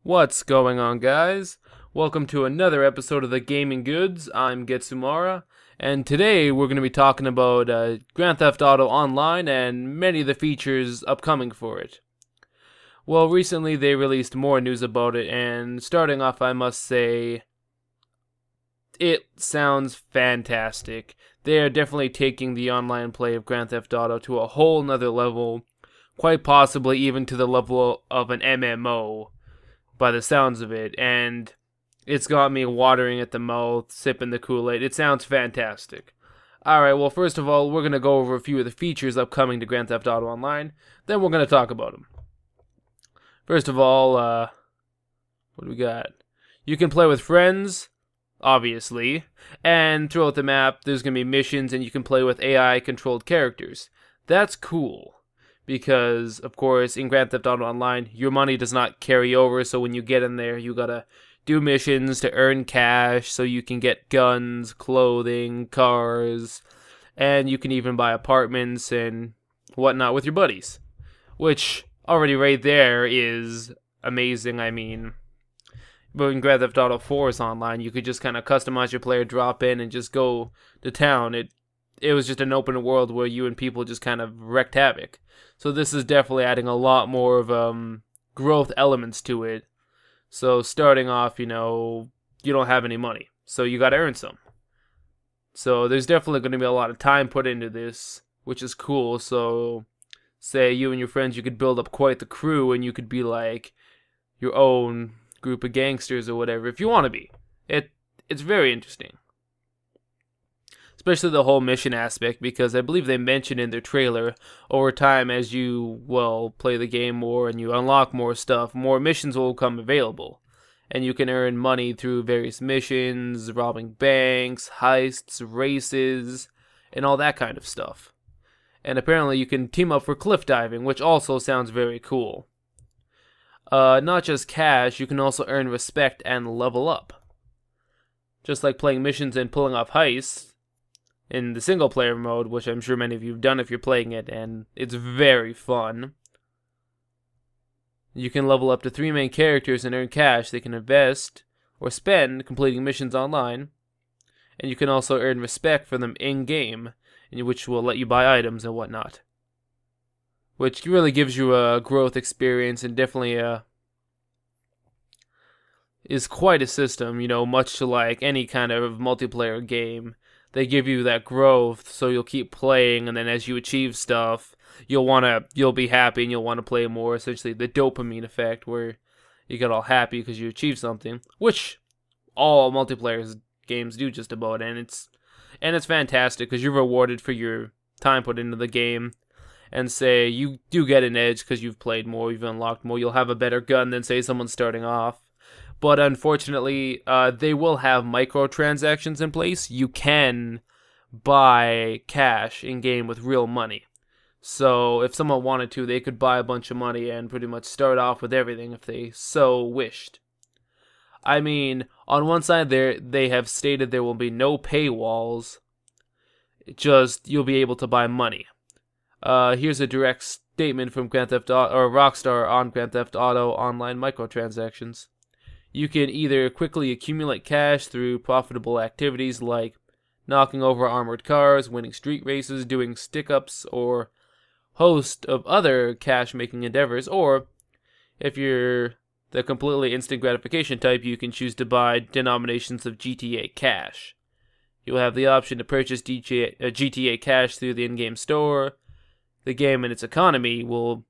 What's going on, guys? Welcome to another episode of the Gaming Goods. I'm Getsumara, and today we're going to be talking about Grand Theft Auto Online and many of the features upcoming for it. Well, recently they released more news about it, and starting off, I must say, it sounds fantastic. They are definitely taking the online play of Grand Theft Auto to a whole nother level, quite possibly even to the level of an MMO. By the sounds of it, and it's got me watering at the mouth, sipping the Kool-Aid. It sounds fantastic. Alright, well, first of all, we're going to go over a few of the features upcoming to Grand Theft Auto Online, then we're going to talk about them. First of all, what do we got? You can play with friends, obviously, and throughout the map, there's going to be missions, and you can play with AI-controlled characters. That's cool. Because, of course, in Grand Theft Auto Online, your money does not carry over, so when you get in there, you gotta do missions to earn cash, so you can get guns, clothing, cars, and you can even buy apartments and whatnot with your buddies. Which, already right there, is amazing. I mean, but in Grand Theft Auto 4's online, you could just kind of customize your player, drop in, and just go to town. It was just an open world where you and people just kind of wreaked havoc. So this is definitely adding a lot more of growth elements to it. So starting off, you don't have any money, so you got to earn some. So there's definitely going to be a lot of time put into this, which is cool. So say you and your friends, you could build up quite the crew, and you could be like your own group of gangsters or whatever, if you want to be. It's very interesting. Especially the whole mission aspect, because I believe they mentioned in their trailer, over time as you, play the game more and you unlock more stuff, more missions will become available. And you can earn money through various missions, robbing banks, heists, races, and all that kind of stuff. And apparently you can team up for cliff diving, which also sounds very cool. Not just cash, you can also earn respect and level up. Just like playing missions and pulling off heists, in the single-player mode, which I'm sure many of you have done if you're playing it, and it's very fun. You can level up to 3 main characters and earn cash they can invest or spend completing missions online. And you can also earn respect for them in-game, which will let you buy items and whatnot. Which really gives you a growth experience and definitely is quite a system, much to like any kind of multiplayer game. They give you that growth, so you'll keep playing, and then as you achieve stuff, you'll be happy and you'll want to play more. Essentially, the dopamine effect, where you get all happy because you achieve something, which all multiplayer games do just about, and it's fantastic because you're rewarded for your time put into the game. And say you do get an edge because you've played more, you've unlocked more, you'll have a better gun than say someone starting off. But unfortunately, they will have microtransactions in place. You can buy cash in-game with real money. So if someone wanted to, they could buy a bunch of money and pretty much start off with everything if they so wished. I mean, on one side, they have stated there will be no paywalls. Just, you'll be able to buy money. Here's a direct statement from Grand Theft Auto, or Rockstar on Grand Theft Auto Online microtransactions. You can either quickly accumulate cash through profitable activities like knocking over armored cars, winning street races, doing stick-ups, or host of other cash-making endeavors, or if you're the completely instant gratification type, you can choose to buy denominations of GTA cash. You'll have the option to purchase GTA cash through the in-game store. The game and its economy will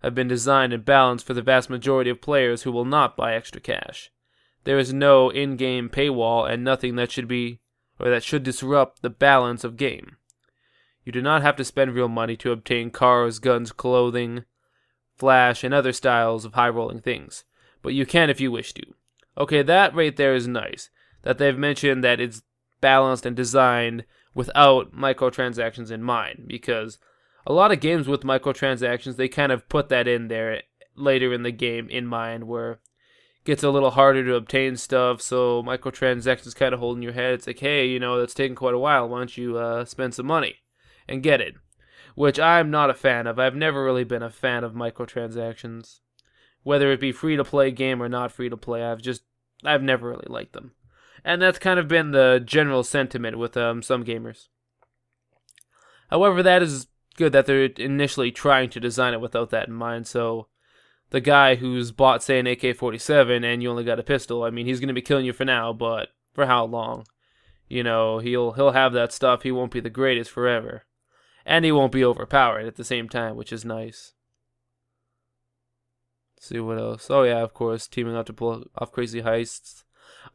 have been designed and balanced for the vast majority of players who will not buy extra cash. There is no in-game paywall and nothing that should disrupt the balance of game. You do not have to spend real money to obtain cars, guns, clothing, flash, and other styles of high-rolling things, but you can if you wish to. Okay, that right there is nice, that they've mentioned that it's balanced and designed without microtransactions in mind, because a lot of games with microtransactions, they kind of put that in there later in the game in mind, where it gets a little harder to obtain stuff, so microtransactions kind of hold in your head. It's like, hey, that's taking quite a while, why don't you spend some money and get it? Which I'm not a fan of. I've never really been a fan of microtransactions. whether it be free to play game or not free to play. I've never really liked them, and that's kind of been the general sentiment with some gamers. However, that is good that they're initially trying to design it without that in mind. So the guy who's bought, say, an AK-47 and you only got a pistol, I mean, he's going to be killing you for now, but for how long? You know, he'll have that stuff. He won't be the greatest forever. And he won't be overpowered at the same time, which is nice. Let's see what else. Oh yeah, of course, teaming up to pull off crazy heists.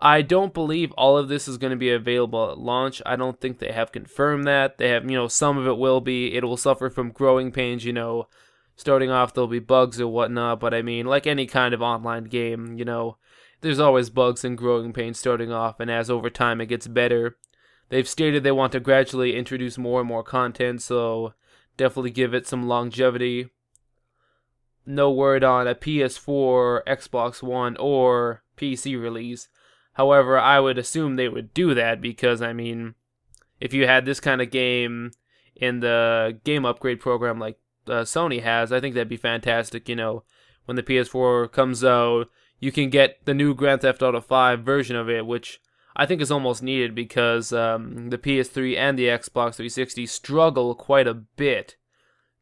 I don't believe all of this is going to be available at launch. I don't think they have confirmed that. They have, some of it will be. It will suffer from growing pains, Starting off, there'll be bugs or whatnot, but I mean, like any kind of online game, there's always bugs and growing pains starting off, and as over time it gets better. They've stated they want to gradually introduce more and more content, so definitely give it some longevity. No word on a PS4, Xbox One, or PC release. However, I would assume they would do that because, I mean, if you had this kind of game in the game upgrade program like Sony has, I think that'd be fantastic. When the PS4 comes out, you can get the new Grand Theft Auto 5 version of it, which I think is almost needed because the PS3 and the Xbox 360 struggle quite a bit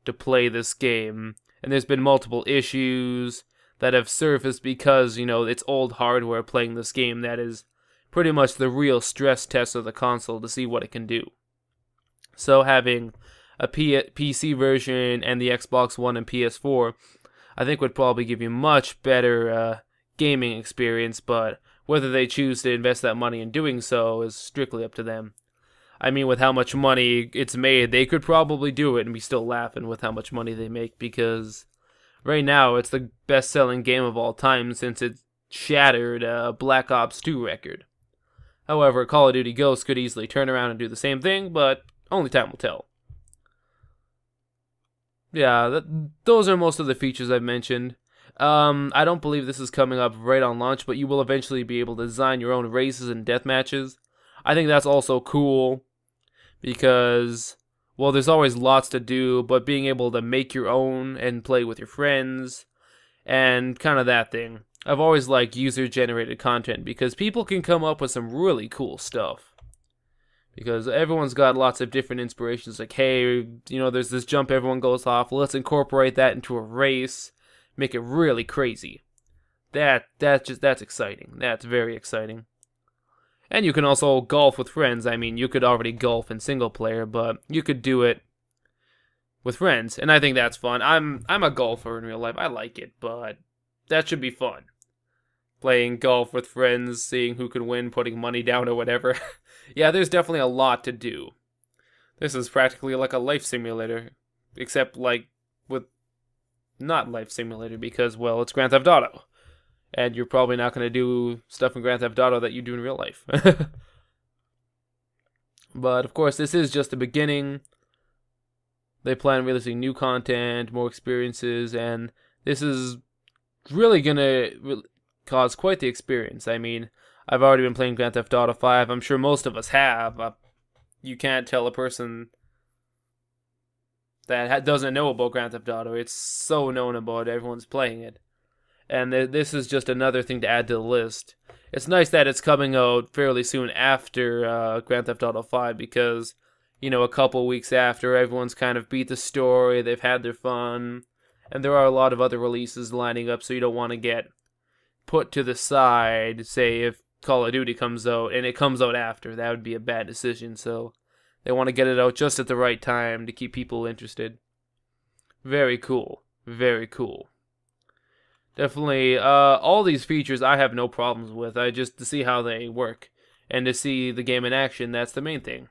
to play this game. And there's been multiple issues that have surfaced because, it's old hardware playing this game that is pretty much the real stress test of the console to see what it can do. So having a PC version and the Xbox One and PS4, I think would probably give you much better gaming experience, but whether they choose to invest that money in doing so is strictly up to them. I mean, with how much money it's made, they could probably do it and be still laughing with how much money they make, because right now it's the best-selling game of all time since it shattered Black Ops 2 record. However, Call of Duty Ghosts could easily turn around and do the same thing, but only time will tell. Yeah, those are most of the features I've mentioned. I don't believe this is coming up right on launch, but you will eventually be able to design your own races and death matches. I think that's also cool because, well, there's always lots to do, but being able to make your own and play with your friends and kind of that thing. I've always liked user-generated content because people can come up with some really cool stuff. Because everyone's got lots of different inspirations, like, hey, there's this jump everyone goes off, let's incorporate that into a race, make it really crazy. That's exciting. That's very exciting. And you can also golf with friends. I mean, you could already golf in single player, but you could do it with friends, and I think that's fun. I'm a golfer in real life. I like it, but that should be fun. Playing golf with friends, seeing who can win, putting money down or whatever. Yeah, there's definitely a lot to do. This is practically like a life simulator, except like with not life simulator because, well, it's Grand Theft Auto. And you're probably not going to do stuff in Grand Theft Auto that you do in real life. But, of course, this is just the beginning. They plan releasing new content, more experiences, and this is really going to cause quite the experience. I mean, I've already been playing Grand Theft Auto 5. I'm sure most of us have. You can't tell a person that doesn't know about Grand Theft Auto. It's so known about. Everyone's playing it. And this is just another thing to add to the list. It's nice that it's coming out fairly soon after Grand Theft Auto 5 because, a couple weeks after, everyone's kind of beat the story, they've had their fun, and there are a lot of other releases lining up, so you don't want to get put to the side, say, if Call of Duty comes out, and it comes out after. That would be a bad decision, so they want to get it out just at the right time to keep people interested. Very cool. Very cool. Definitely, all these features I have no problems with. I just to see how they work and to see the game in action. That's the main thing.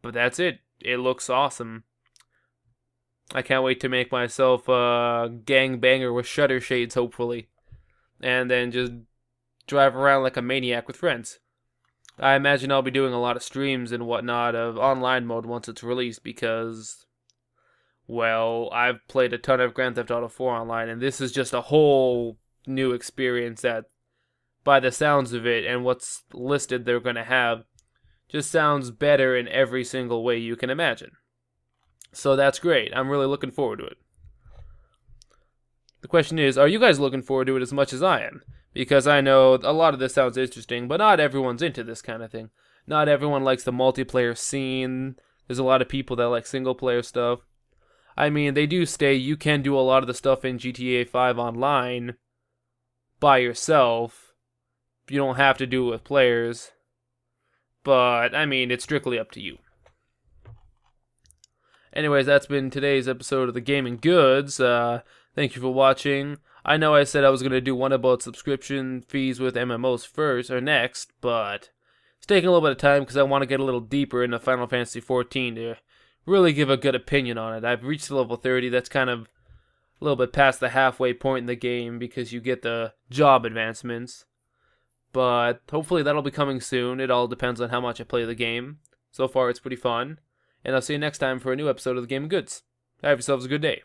But that's it. It looks awesome. I can't wait to make myself a gangbanger with shutter shades, hopefully, and then just drive around like a maniac with friends. I imagine I'll be doing a lot of streams and whatnot of online mode once it's released because, well, I've played a ton of Grand Theft Auto 4 online, and this is just a whole new experience that, by the sounds of it and what's listed they're going to have, just sounds better in every single way you can imagine. So that's great. I'm really looking forward to it. The question is, are you guys looking forward to it as much as I am? Because I know a lot of this sounds interesting, but not everyone's into this kind of thing. Not everyone likes the multiplayer scene. There's a lot of people that like single player stuff. I mean, they do say you can do a lot of the stuff in GTA 5 online by yourself. You don't have to do it with players. But, I mean, it's strictly up to you. Anyways, that's been today's episode of the Gaming Goods. Thank you for watching. I know I said I was going to do one about subscription fees with MMOs first, or next, but it's taking a little bit of time because I want to get a little deeper into Final Fantasy XIV to really give a good opinion on it. I've reached level 30. That's kind of a little bit past the halfway point in the game because you get the job advancements. But hopefully that'll be coming soon. It all depends on how much I play the game. So far it's pretty fun. And I'll see you next time for a new episode of the Gaming Goods. Have yourselves a good day.